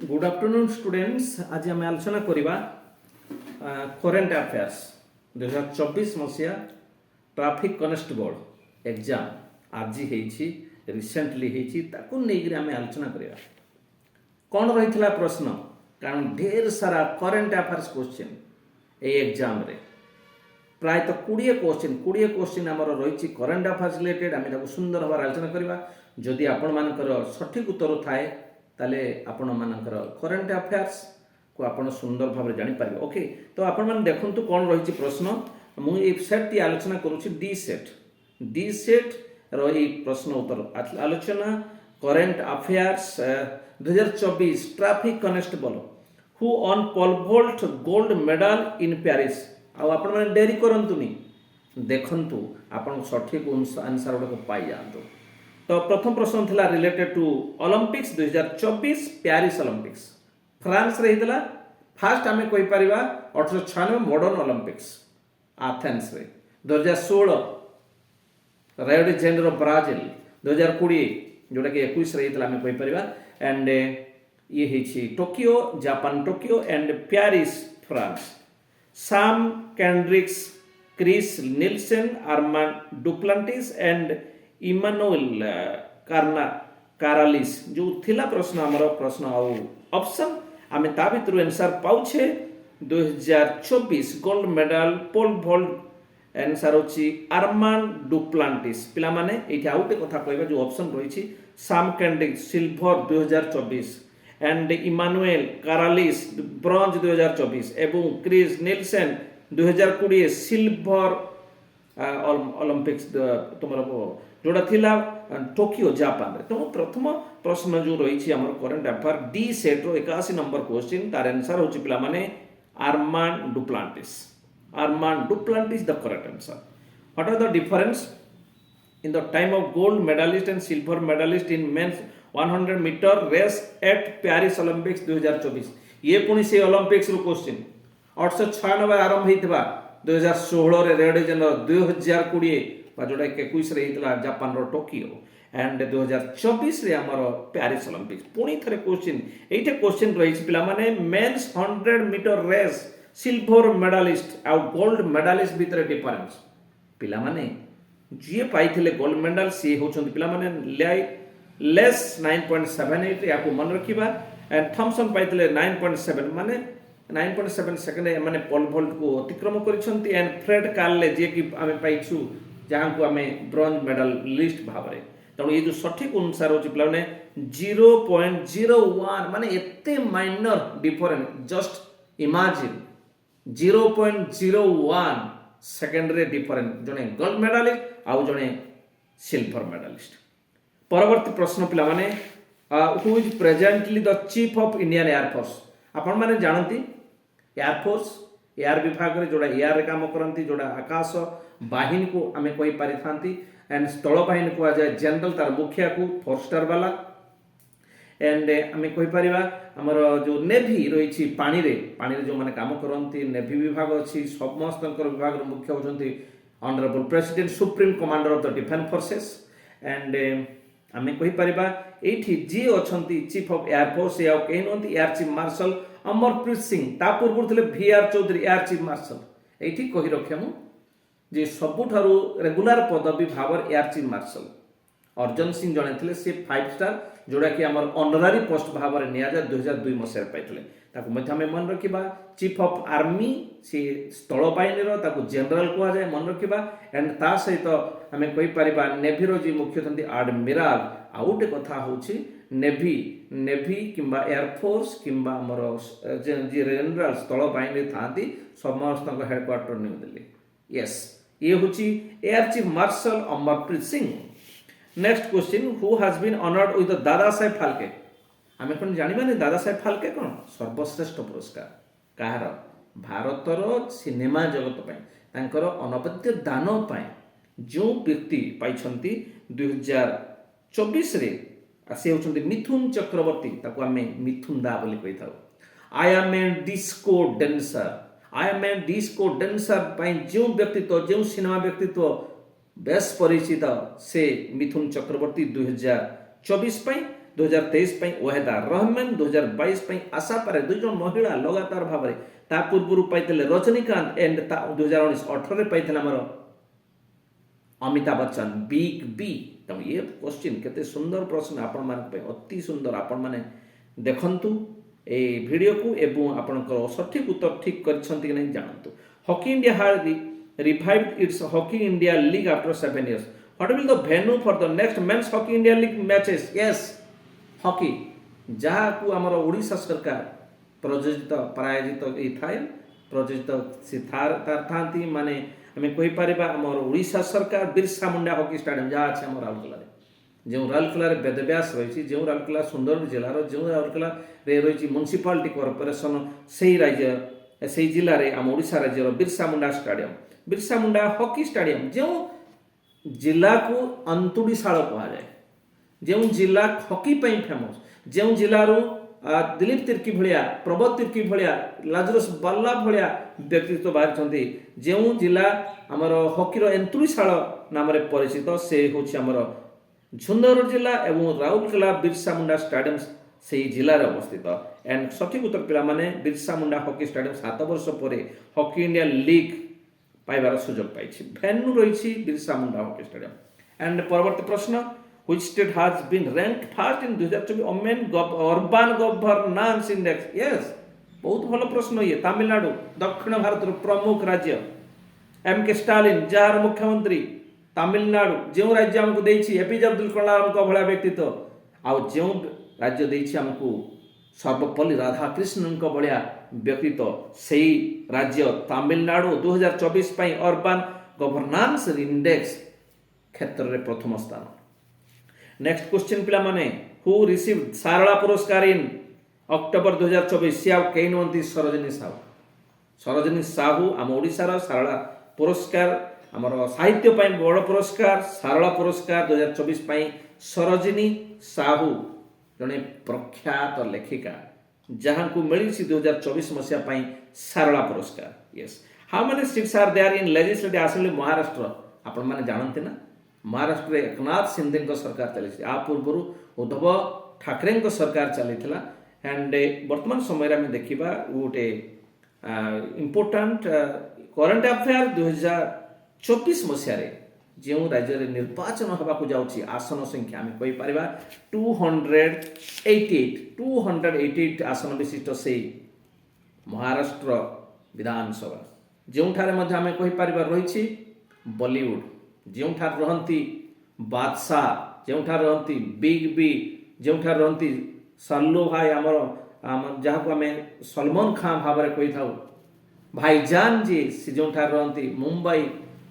Good afternoon students. आज आम आलोचना करवा करेन्ट अफेयर्स 2024 मसीहा ट्रैफिक कनेस्टेबल एग्जाम आज रिसेंटली आम आलोचना करवा कौन रही प्रश्न कारण ढेर सारा करेन्ट अफेयर्स क्वेश्चन ये एग्जाम रे प्रायतः 20 क्वेश्चन आम रही करेन्ट अफेयर्स रिलेटेड आम सुंदर भाव आलोचना करवा जदि आपण मानकर सठिक उत्तर थाए ताले आपण मानकर करेन्ट अफेयर्स को आपण सुंदर भाव जापर ओके। तो आपण मैंने देखु कौन रही प्रश्न मुझे सेट टी आलोचना करुँच डी सेट रही प्रश्न उत्तर आलोचना current affairs 2024 traffic constable who on pole vault gold medal in Paris आपण मैंने डेरी करंतुनी देखंतु आपण सठिक आंसर गुड़ाक पाई जातु। तो प्रथम प्रश्न थिला related to Olympics 2024 Paris Olympics France रे हितला फास्ट आमे कोइ परिबा 1896 मॉडर्न ओलंपिक्स एथेंस रे 2016 रियो डी जेनेरो ब्राजिल 2020 जोटा कि 21 रे हितला आमे कोइ परिबा एंड ये हिछि Tokyo Japan Tokyo and Paris France. Sam Kendricks Chris Nilsen Armand Duplantis and Emmanouil Karalis जो थिला प्रश्न आमर प्रश्न ऑप्शन आम ता भर आंसर पाउछे 2024 gold medal pole vault answer होची आर्मान डुप्लांटिस पिला माने एठी आउटे कथा कहबा जो ऑप्शन रही Sam Kendricks silver 2024 and Emmanouil Karalis bronze 2024 एवं क्रिस निल्सन 2020 सिल्वर ओलंपिक्स तुमर जोड़ा थिला टोक्यो जापान रे। तो प्रथम प्रश्न जो रही आम करेन्ट अफेयर डी सेट रो 81 नंबर क्वेश्चन तार आंसर होची पिला माने Armand Duplantis the correct answer. What are the difference in the time of gold medallist and silver medallist in men's 100 metre race at Paris Olympics 2024 ये पुणी से Olympics रो question 1896 आरंभ होइतबा 2016 रे रियो डी जेनेरो 2020 जोटा 21 रे हितला जापान रो टोक्यो एंड 2024 रे हमर Paris Olympics पुणी थरे क्वेश्चन एइटे क्वेश्चन रही पिला माने men's 100 metre race silver medallist आ गोल्ड मेडलिस्ट भीतर डिफरेंस पिला माने जे पाइथिले गोल्ड मेडल सी होचंती पिला माने लेस 9.78 याको मन रखिबा एंड थॉमसन पाइथिले 9.7 माने 9.7 सेकंड माने पोल वोल्ट को अतिक्रम करिसंती एंड फ्रेड कार्ले जे कि आमे पाइछु जहाँ को आम ब्रोंज मेडल लिस्ट भाव में तेणु ये जो सठिक अनुसार हो पे 0.01 माने एते minor difference just imagine 0.01 second रे डिफरेंस जने गोल्ड मेडलिस्ट आउ जने सिल्वर मेडलिस्ट। परवर्ती प्रश्न पिला माने who is presently the chief of Indian air force आपण माने जानती एयरफोर्स एयर विभाग रे जोड़ा एयर रे काम करती जोड़ा आकाश बाहिनी को आम कही पारि थांती एंड स्थल बाहिनी को जाए जनरल तार मुखिया को 4 स्टार वाला एंड आम कही परिबा हमर जो नेवी रही पानी रे जो माने काम करती नेवी विभाग अच्छी समस्त विभाग रो मुख्य होचंती honourable president supreme commander of the defence forces and आम कही परिबा एठी जी अछंती चीफ ऑफ एयर फोर्स या कहि नंती air chief marshal Amarpreet Singh ता पूर्व थे VR Chaudhari air chief marshal एठी कही रखे मु जे सबुठारु रेगुलर पदवी भाव air chief marshal Arjan Singh जड़े थे सी 5 स्टार जोड़ा कि आम ऑनरारी पोस्ट भाव में नि 2002 मसीह पाई मन रखा चीफ ऑफ आर्मी सी स्थल बाहिनी जनरल कहुए मन रखा एंड ता सहित आम कहीपर नेभीर जी मुख्य थी आडमिराल आउ गोटे कथा हूँ नेभी किंबा एयरफोर्स किंबा आमर जनरल स्थल बाहिनी था समस्त हेडक्वार्टर न्यू दिल्ली यस ये हूँ air chief marshal Amarpreet Singh. Next question who has been honoured with Dada Saheb Phalke आम कौन जाना दादा साहेब फाल्के कौन सर्वश्रेष्ठ पुरस्कार कहार भारतर सिनेमा जगत पर अनबद्य दान जो व्यक्ति पाई 2024 से होती मिथुन चक्रवर्ती ताको आम मिथुन दा बोली कही था। I am a disco dancer जो व्यक्तित्व जो सिनेमा व्यक्तित्व बेस परिचित से मिथुन चक्रवर्ती 2024 2023 ପାଇଁ ୱେହେଦା ରହମାନ, 2022 ପାଇଁ ଆଶା ପାରେ 2 ଜଣ ମହିଳା ଲଗାତାର ଭାବରେ। ତା ପୂର୍ବରୁ ପାଇଥିଲେ ରଜନୀକାନ୍ତ ଏଣ୍ଡ 2019-18ରେ ପାଇଥିଲେ ଆମର ଅମିତାଭ ବଚ୍ଚନ ବିଗ୍ ବି। ତେଣୁ ଏ କ୍ୱେଶ୍ଚିନ୍ କେତେ ସୁନ୍ଦର ପ୍ରଶ୍ନ ଆପଣମାନଙ୍କ ପାଇଁ, ଅତି ସୁନ୍ଦର। ଆପଣମାନେ ଦେଖନ୍ତୁ এই ভিডিওକୁ ଏବଂ ଆପଣଙ୍କର ସଠିକ୍ ଉତ୍ତର ଠିକ୍ କରିଛନ୍ତି କି ନାହିଁ ଜାଣନ୍ତୁ। Hockey India has revived its Hockey India League after 7 years. What will the venue for the next men's Hockey India League matches? Yes, hockey, ଯାହାକୁ ଆମର ଓଡ଼ିଶା ସରକାର ପ୍ରାୟୋଜିତ ଥାଏ, ପ୍ରଯୋଜିତ ସେ ଥାନ୍ତି, ମାନେ ଆମେ କହିପାରିବା ଆମର ଓଡ଼ିଶା ସରକାର ବିର୍ସା ମୁଣ୍ଡା ହକି ଷ୍ଟାଡିୟମ ଯାହା ଅଛି ଆମ ରାଉରକେଲାରେ। ଯେଉଁ ରାଉରକେଲାରେ ବେଦବ୍ୟାସ ରହିଛି, ଯେଉଁ ରାଉରକେଲା ସୁନ୍ଦରଗଡ଼ ଜିଲ୍ଲାର, ଯେଉଁ ରାଉରକେଲାରେ ରହିଛି ମ୍ୟୁନିସିପାଲିଟି କର୍ପୋରେସନ, ସେହି ଜିଲ୍ଲାରେ ଆମ ଓଡ଼ିଶା ରାଜ୍ୟର Birsa Munda stadium, Birsa Munda hockey stadium, ଯେଉଁ ଜିଲ୍ଲାକୁ ଅନ୍ତୁଡ଼ିଶାଳ କୁହାଯାଏ, ଯେଉଁ ଜିଲ୍ଲା ହକି ପାଇଁ ଫେମସ୍, ଯେଉଁ ଜିଲ୍ଲାରୁ ଦିଲ୍ଲୀପ ତିର୍କି ଭଳିଆ, ପ୍ରବୋଧ ତିର୍କି ଭଳିଆ, ଲାଜରସ୍ ବାଲ୍ଲା ଭଳିଆ ବ୍ୟକ୍ତିତ୍ୱ ବାହାରିଛନ୍ତି, ଯେଉଁ ଜିଲ୍ଲା ଆମର ହକିର ଏନ୍ତୁଡ଼ିଶାଳ ନାମରେ ପରିଚିତ, ସେ ହେଉଛି ଆମର ସୁନ୍ଦରଗଡ଼ ଜିଲ୍ଲା ଏବଂ ରାଉରକେଲା ବିର୍ସା ମୁଣ୍ଡା ଷ୍ଟାଡିୟମ ସେହି ଜିଲ୍ଲାରେ ଅବସ୍ଥିତ। ଏଣ୍ଡ ସଠିକ୍ ଉତ୍ତର ପିଲାମାନେ, ବିର୍ସା ମୁଣ୍ଡା ହକି ଷ୍ଟାଡିୟମ 7 ବର୍ଷ ପରେ ହକି ଇଣ୍ଡିଆ ଲିଗ୍ ପାଇବାର ସୁଯୋଗ ପାଇଛି। ଭେନ୍ୟୁ ରହିଛି Birsa Munda hockey stadium. And ପରବର୍ତ୍ତୀ ପ୍ରଶ୍ନ, which state has been ranked first in 2024 women urban governance index? Yes, ବହୁତ ଭଲ ପ୍ରଶ୍ନ ଇଏ। ତାମିଲନାଡୁ, ଦକ୍ଷିଣ ଭାରତର ପ୍ରମୁଖ ରାଜ୍ୟ। ଏମ୍ କେ ଷ୍ଟାଲିନ ଯାହାର ମୁଖ୍ୟମନ୍ତ୍ରୀ, ତାମିଲନାଡୁ ଯେଉଁ ରାଜ୍ୟ ଆମକୁ ଦେଇଛି ଏପିଜେ ଅବଦୁଲ କଲାମଙ୍କ ଭଳିଆ ବ୍ୟକ୍ତିତ୍ୱ, ଆଉ ଯେଉଁ ରାଜ୍ୟ ଦେଇଛି ଆମକୁ ସର୍ବପଲ୍ଲୀ ରାଧାକ୍ରିଷ୍ଣନଙ୍କ ଭଳିଆ ବ୍ୟକ୍ତିତ୍ୱ, ସେହି ରାଜ୍ୟ ତାମିଲନାଡୁ 2024 ପାଇଁ ଅର୍ବାନ ଗଭର୍ନାନ୍ସ ଇଣ୍ଡେକ୍ସ କ୍ଷେତ୍ରରେ ପ୍ରଥମ ସ୍ଥାନ। ନେକ୍ସଟ କ୍ୱେଶ୍ଚିନ୍ ପିଲାମାନେ, ହୁ ରିସିଭ୍ ସାରଳା ପୁରସ୍କାର ଇନ୍ ଅକ୍ଟୋବର 2024? ସେ ଆଉ କେହି ନୁହନ୍ତି, ସରୋଜିନୀ ସାହୁ। ସରୋଜିନୀ ସାହୁ ଆମ ଓଡ଼ିଶାର ସାରଳା ପୁରସ୍କାର, ଆମର ସାହିତ୍ୟ ପାଇଁ ବଡ଼ ପୁରସ୍କାର, ସାରଳା ପୁରସ୍କାର 2024 ପାଇଁ ସରୋଜିନୀ ସାହୁ ଜଣେ ପ୍ରଖ୍ୟାତ ଲେଖିକା, ଯାହାଙ୍କୁ ମିଳିଛି 2024 ମସିହା ପାଇଁ ସାରଳା ପୁରସ୍କାର। Yes, how many seats are there in legislative assembly Maharashtra? ଆପଣମାନେ ଜାଣନ୍ତି ନା, ମହାରାଷ୍ଟ୍ରରେ ଏକନାଥ ସିନ୍ଧେଙ୍କ ସରକାର ଚାଲିଛି, ଆ ପୂର୍ବରୁ ଉଦ୍ଧବ ଠାକରେଙ୍କ ସରକାର ଚାଲିଥିଲା। ଆଣ୍ଡ ବର୍ତ୍ତମାନ ସମୟରେ ଆମେ ଦେଖିବା ଗୋଟେ ଇମ୍ପୋର୍ଟାଣ୍ଟ କରେଣ୍ଟ ଆଫେୟାର 2024 ମସିହାରେ ଯେଉଁ ରାଜ୍ୟରେ ନିର୍ବାଚନ ହେବାକୁ ଯାଉଛି, ଆସନ ସଂଖ୍ୟା ଆମେ କହିପାରିବା 288 ଆସନ ବିଶିଷ୍ଟ ସେହି ମହାରାଷ୍ଟ୍ର ବିଧାନସଭା, ଯେଉଁଠାରେ ମଧ୍ୟ ଆମେ କହିପାରିବା ରହିଛି ବଲିଉଡ୍, ଯେଉଁଠାରେ ରହନ୍ତି ବାଦଶାହ, ଯେଉଁଠାରେ ରହନ୍ତି ବିଗ୍ ବି, ଯେଉଁଠାରେ ରହନ୍ତି ସଲ୍ଲୁ ଭାଇ, ଆମର ଯାହାକୁ ଆମେ ସଲମାନ ଖାଁ ଭାବରେ କହିଥାଉ, ଭାଇଜାନ ଯିଏ, ସେ ଯେଉଁଠାରେ ରହନ୍ତି ମୁମ୍ବାଇ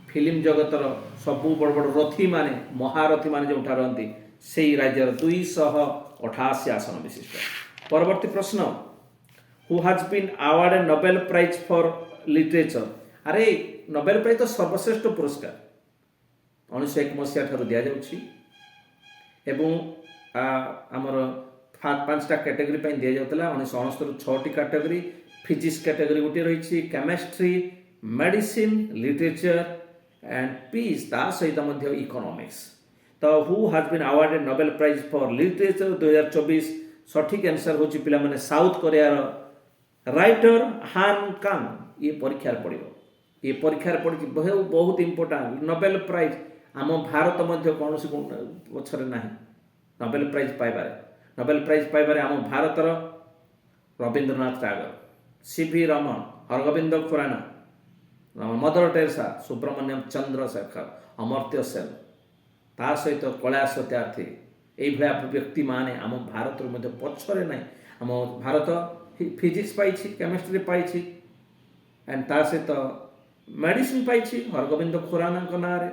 ଫିଲ୍ମ ଜଗତର ସବୁ ବଡ଼ ବଡ଼ ରଥୀମାନେ, ମହାରଥୀମାନେ ଯେଉଁଠାରେ ରହନ୍ତି, ସେହି ରାଜ୍ୟର 288 ଆସନ ବିଶିଷ୍ଟ। ପରବର୍ତ୍ତୀ ପ୍ରଶ୍ନ, ହୁ has been awarded Nobel prize for literature? ଆରେ ନୋବେଲ ପ୍ରାଇଜ୍ ତ ସର୍ବଶ୍ରେଷ୍ଠ ପୁରସ୍କାର 1901 ମସିହା ଠାରୁ ଦିଆଯାଉଛି ଏବଂ ଆମର 5ଟା କ୍ୟାଟେଗୋରୀ ପାଇଁ ଦିଆଯାଉଥିଲା। 1969ରୁ 6ଟି କ୍ୟାଟେଗୋରୀ, ଫିଜିକ୍ସ କ୍ୟାଟେଗୋରୀ ଗୋଟିଏ ରହିଛି, chemistry, medicine, literature and piece, ତା ସହିତ ମଧ୍ୟ ଇକୋନୋମିକ୍ସ। ତ ହୁ has been awarded Nobel prize for literature 2024? ସଠିକ୍ ଆନ୍ସର ହେଉଛି ପିଲାମାନେ ସାଉଥ କୋରିଆର ରାଇଟର ହାନ୍ କାଙ୍ଗ। ଇଏ ପରୀକ୍ଷାରେ ପଡ଼ିବ, ଇଏ ପରୀକ୍ଷାରେ ପଡ଼ିଛି, ବହୁତ ଇମ୍ପୋର୍ଟାଣ୍ଟ। ନୋବେଲ ପ୍ରାଇଜ୍ ଆମ ଭାରତ ମଧ୍ୟ କୌଣସି ପଛରେ ନାହିଁ ନୋବେଲ ପ୍ରାଇଜ୍ ପାଇବାରେ। ନୋବେଲ ପ୍ରାଇଜ୍ ପାଇବାରେ ଆମ ଭାରତର Rabindranath Tagore, CV Raman, Hargobind Khorana, Mother Teresa, Subrahmanyan Chandrasekhar, Amartya Sen, ତା ସହିତ କୈଳାସ ସତ୍ୟାର୍ଥୀ, ଏଇଭଳିଆ ବ୍ୟକ୍ତିମାନେ ଆମ ଭାରତରୁ ମଧ୍ୟ ପଛରେ ନାହିଁ। ଆମ ଭାରତ ଫିଜିକ୍ସ ପାଇଛି, କେମିଷ୍ଟ୍ରି ପାଇଛି, ଆଣ୍ଡ ତା ସହିତ ମେଡିସିନ ପାଇଛି ହରଗୋବିନ୍ଦ ଖୁରାନାଙ୍କ ନାଁରେ,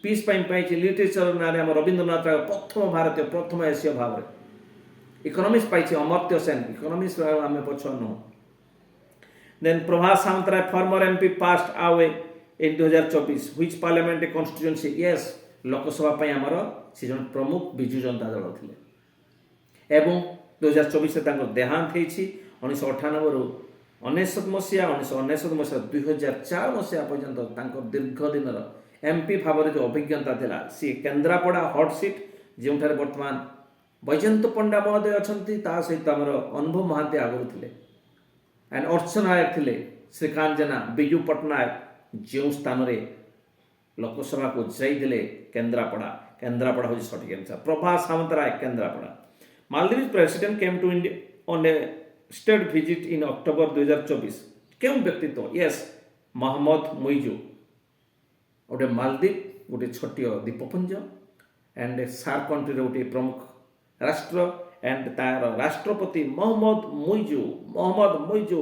ପିସ୍ ପାଇଁ ପାଇଛି ଲିଟରେଚର ନାଁରେ ଆମ ରବୀନ୍ଦ୍ରନାଥ ଟାଗୋର, ପ୍ରଥମ ଭାରତୀୟ, ପ୍ରଥମ ଏସୀୟ ଭାବରେ। ଇକୋନୋମିକ୍ସ ପାଇଛି ଅମର୍ତ୍ୟ ସେନ, ଇକୋନୋମିକ୍ସ ଆମେ ପଛ ନୁହଁ। ଦେନ୍ ପ୍ରଭାତ Samantaray, ଫର୍ମର MP, passed away in 2024, which parliamentary constituency? Yes, Lok Sabha ପାଇଁ ଆମର ସେ ଜଣେ ପ୍ରମୁଖ ବିଜୁ ଜନତା ଦଳ ଥିଲେ ଏବଂ 2024ରେ ତାଙ୍କର ଦେହାନ୍ତ ହେଇଛି। 1998ରୁ 1999 ମସିହା, 1999 ମସିହା 2004 ମସିହା ପର୍ଯ୍ୟନ୍ତ ତାଙ୍କର ଦୀର୍ଘ ଦିନର MP ଭାବରେ ଯେଉଁ ଅଭିଜ୍ଞତା ଥିଲା, ସିଏ କେନ୍ଦ୍ରାପଡ଼ା ହଟ୍ ସିଟ୍, ଯେଉଁଠାରେ ବର୍ତ୍ତମାନ ବୈଜୟନ୍ତ ପଣ୍ଡା ମହୋଦୟ ଅଛନ୍ତି, ତା ସହିତ ଆମର ଅନୁଭବ ମହାନ୍ତି ଆଗରୁ ଥିଲେ, ଆଣ୍ଡ ଅର୍ଚ୍ଚନା ନାୟକ ଥିଲେ, ଶ୍ରୀକାନ୍ତ ଜେନା, ବିଜୁ ପଟ୍ଟନାୟକ ଯେଉଁ ସ୍ଥାନରେ ଲୋକସଭାକୁ ଯାଇଥିଲେ କେନ୍ଦ୍ରାପଡ଼ା, କେନ୍ଦ୍ରାପଡ଼ା ହେଉଛି ସଠିକ୍ answer. Prabhas Samantaray Kendrapara. Maldives president came to India on a state visit in October 2024। କେଉଁ ବ୍ୟକ୍ତିତ୍ୱ? ୟେସ୍, ମହମ୍ମଦ ମୁଇଜୁ। ଗୋଟେ ମାଲଦୀପ ଗୋଟେ ଛୋଟିଆ ଦ୍ୱୀପପୁଞ୍ଜ ଆଣ୍ଡ ସାର୍କ କଣ୍ଟ୍ରିର ଗୋଟେ ପ୍ରମୁଖ ରାଷ୍ଟ୍ର, ଆଣ୍ଡ ତାର ରାଷ୍ଟ୍ରପତି ମହମ୍ମଦ ମୁଇଜୁ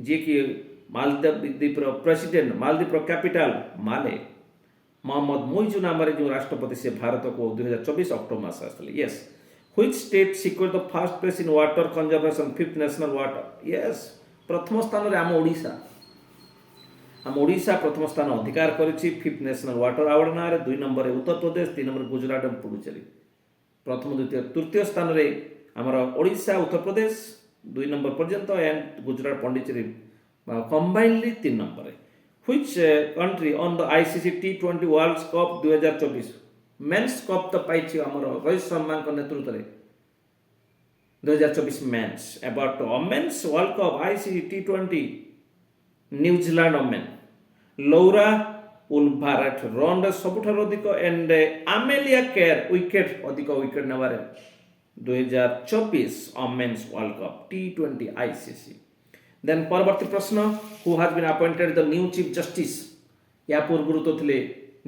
ଯିଏକି ମାଲଦୀପର ପ୍ରେସିଡେଣ୍ଟ, ମାଲଦୀପର କ୍ୟାପିଟାଲ ମାଲେ। ମହମ୍ମଦ ମୁଇଜୁ ନାମରେ ଯେଉଁ ରାଷ୍ଟ୍ରପତି ସେ ଭାରତକୁ 2024 ଅକ୍ଟୋବର ମାସ ଆସିଥିଲେ। Yes. Which state secured the first place in water conservation, 5th national water? Yes, ପ୍ରଥମ ସ୍ଥାନରେ ଆମ ଓଡ଼ିଶା ପ୍ରଥମ ସ୍ଥାନ ଅଧିକାର କରିଛି 5th ନ୍ୟାସନାଲ ୱାଟର ଆୱାର୍ଡ ନାଁରେ। 2 ନମ୍ବରରେ ଉତ୍ତରପ୍ରଦେଶ, 3 ନମ୍ବର ଗୁଜରାଟ ଏବଂ ପୁଡୁଚେରୀ। ପ୍ରଥମ ଦ୍ୱିତୀୟ ତୃତୀୟ ସ୍ଥାନରେ ଆମର ଓଡ଼ିଶା, ଉତ୍ତରପ୍ରଦେଶ 2 ନମ୍ବର ପର୍ଯ୍ୟନ୍ତ, ଆଣ୍ଡ ଗୁଜରାଟ ପଣ୍ଡିଚେରୀ କମ୍ବାଇନଲି 3 ନମ୍ବରରେ। Which country on the ICC T20 World Cup 2024? Men's cup तो पाई आमर रोहित शर्मा नेतृत्व में 2024 men's. About women's world cup ICC T20 New Zealand women Laura Wolvaardt run सबुठ अधिक एंड आमेलिया केयर विकेट अधिक विकेट नेबार 2024 women's world cup T20 ICC. Then परवर्ती प्रश्न, who has been appointed the new chief justice? या पूर्व तो थे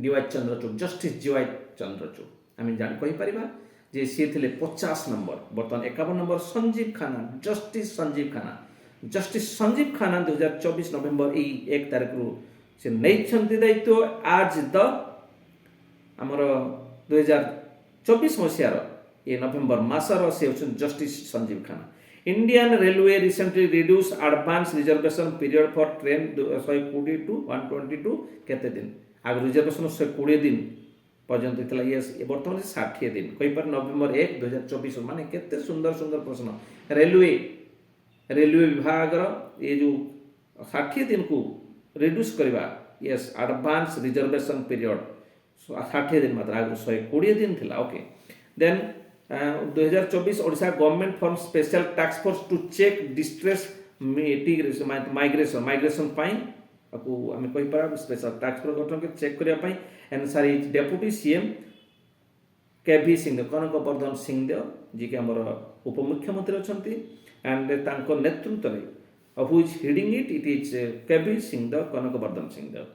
DY Chandrachud, justice DY Chandrachud. आम जान कहीपर जे सी थे 50 नंबर, बर्तमान 51 नंबर संजीव खान्ना, जस्टिस संजीव खान्ना। जस्टिस संजीव खान्ना 2024 नवेम्बर 1 तारिख रु से नहीं दायित्व आज द आमर 2024 मसीहार ये नवेम्बर मासर से justice Sanjiv Khanna. Indian railway recently reduce advance reservation period for train 120 to 122 केते दिन आग रिजर्वेशन 120 दिन पर्यंत थी। यस, बर्तमान 60 दिन कहीपर नवेम्बर 1 2024 माने केते सुंदर सुंदर प्रश्न। रेलवे विभाग ये जो 60 दिन को रिड्यूस करवा, यस एडवांस रिजर्वेशन पीरियड 60 दिन मात्र आग 120 दिन थिला। Okay, then 2024 Odisha government form special task force to check distress migration पाई आपको आम कहीपर स्पेशल टास्क फोर्स गठन कर चेक करने एनसार deputy CM KV Singhdeo, Kanak Vardhan Singhdeo ji के आमर उपमुख्यमंत्री अच्छा एंड तांको नेतृत्व में who is heading it is KV Singhdeo, Kanak Vardhan Singhdeo.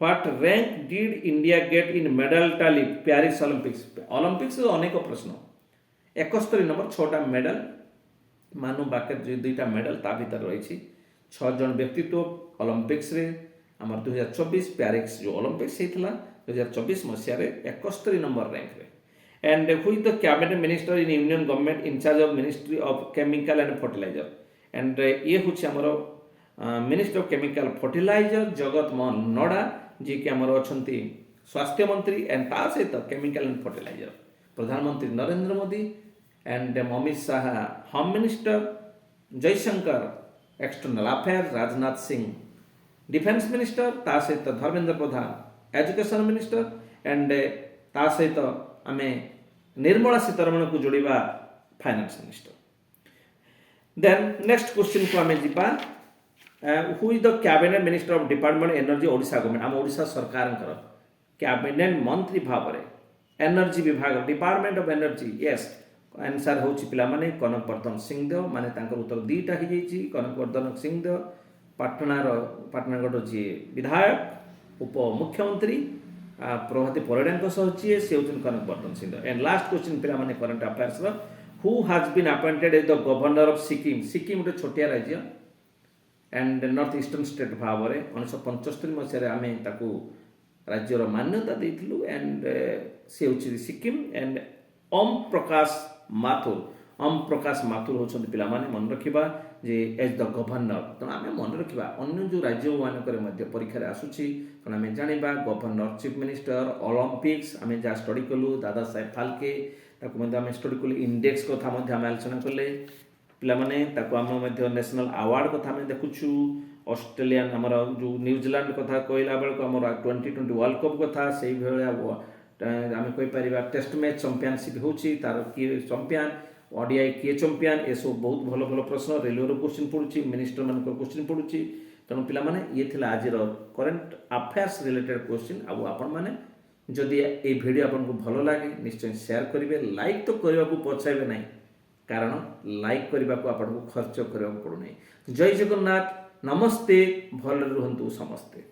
What rank did India get in medal tally Paris Olympics अनेक प्रश्न 71 नंबर 6टा मेडल मानु बाके 2टा मेडल ता भीतर रही 6 जन व्यक्तित्व ओलंपिक्स रे आमर 2024 पेरिस जो ओलंपिक्स होता 2024 मसीह 71 नंबर रैंक रे। And who is the cabinet minister in union government in charge of ministry of chemical and fertilizer? And ये हूँ आमर मिनिस्टर ऑफ केमिकल फर्टिलाइजर जगत मोहन नड्डा जी के आमर अच्छा स्वास्थ्य मंत्री एंड ता सहित केमिकल एंड फर्टिलाइजर। प्रधानमंत्री Narendra Modi and Amit Shah home minister, Jaishankar external affair, Rajnath Singh defence minister, ता सहित Dharmendra Pradhan education minister and ता सहित आम निर्मला सीतारमण को जोड़ा finance minister. Then next question को आम जा who is the cabinet minister of department energy Odisha government? आम ओडिशा सरकार कैबिनेट मंत्री भाव में एनर्जी विभाग department of energy. Yes, answer हूँ पे कनक वर्धन सिंहदेव, माने उत्तर 2टा हो जाइए। कनक वर्धन सिंहदेव पाटनागढ़ जी विधायक उप मुख्यमंत्री प्रभाती परिड़ा सीए से होती Kanak Vardhan Singhdeo. And last question पे current affairs who has been appointed as the governor of Sikkim? Sikkim गोटे छोटिया राज्य एंड नॉर्थ ईस्टर्न स्टेट भाव में 1975 मसीह आम राज्यर मान्यता देलु एंड से हूँ सिक्किम। एंड ओम प्रकाश माथुर होती पे मन रखा जे एज द गवर्नर। तेणु आम मन रखा अन्य जो राज्य मानक परीक्षा आसूसी तेणु आम जाना गवर्नर चीफ मिनिस्टर ओलंपिक्स आम जहाँ स्टडी कलु दादा साहेब फाल्के आम स्टडी कलु इंडेक्स कथा आम आलोचना कले पाने आम नेशनल अवार्ड कथा आम देखुचु ऑस्ट्रेलियन आमर जो न्यूजीलैंड कथा कहला बेलू आम 2020 वर्ल्ड कप कथा से भाया आम कहीपर टेस्ट मैच चंपियनशिप होची तार किए चंपियन ओडीआई किए चंपियन ये सब बहुत भल भल प्रश्न रेलवे क्वेश्चन पड़ुची मिनिस्टर मान क्वेश्चन पड़ुची तेणु पे ये थिला आज करेन्ट अफेयर्स रिलेटेड क्वेश्चन आउ आपण मैंने जदि ये वीडियो आपको भल लगे निश्चय शेयर करेंगे लाइक तो करने को पछाइबे नहीं कारण लाइक करने को आपको खर्च करने को पड़ूना। जय जगन्नाथ नमस्ते भल रुहंतु समस्ते।